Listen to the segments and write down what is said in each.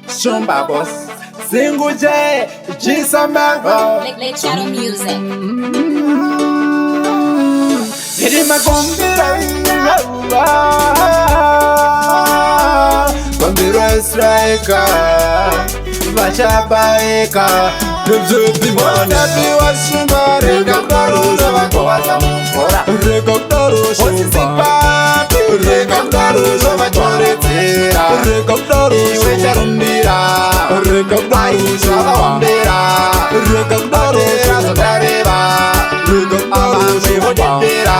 Shumba boss, single J, G-Sambago. Let Shadow Music. Hirima Kombira striker, Vachabaeka. Nibzupi mona biwa shumba, Rekabdaro Zavakoa Zamufora, Rekabdaro Shumba, Rekabdaro Zavachoretera, Rekabdaro Iwecharumbira, Rekabdaro Zavawambera, Rekabdaro Zadareva, Rekabdaro Shivodera,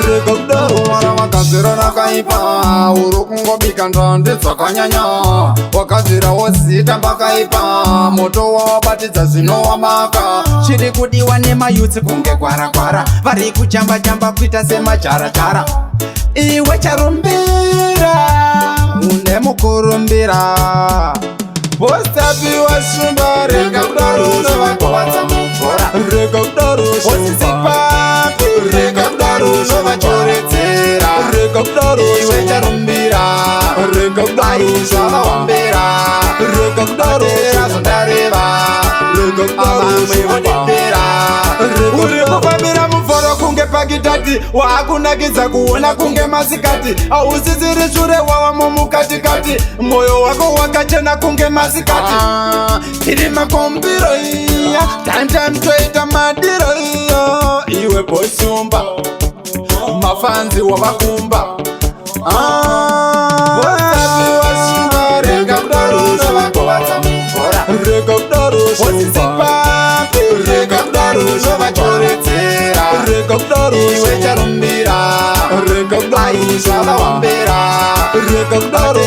Rekabdaro Wanamakansira Nakaipa, Urukungo Bikandande Sakanyanya, Wakazira Wasita Bakaipa, Moto Wabatita Zino Wamaka, Shiri Kudiwa Nema Yuti Kunge Kwara Kwara, Vari Kuchamba Jamba Kuita Sema Chara Chara, Iwecharumbira, Unemo Kurumbira, Posta Biwa Shumba, Rekabdaro Zavakoa Zamufora, Rekabdaro Shumba, Rekabdaro Zavachoretera, Rekabdaro Iwecharumbira, Rekabdaro Zavawambera, Rekabdaro Zadareva, Rekabdaro Shivodera, Urikufambira muforo kunge pakitati, Waakunakiza kuona kunge masikati, Ausiziri shure wawamo mukatikati, Moyo wako wakachena kunge masikati. Hirima kombiro iya, time toita madiro iya, Iwe posumba, mafanzi wabakumba. Wasabi wasumba, Rekabdaro Zavakoa Zamufora, Rekabdaro Shumba, Rekabdaro Zavachoretera, Rekabdaro Iwecharumbira, Rekabdaro Zavawambera, Rekabdaro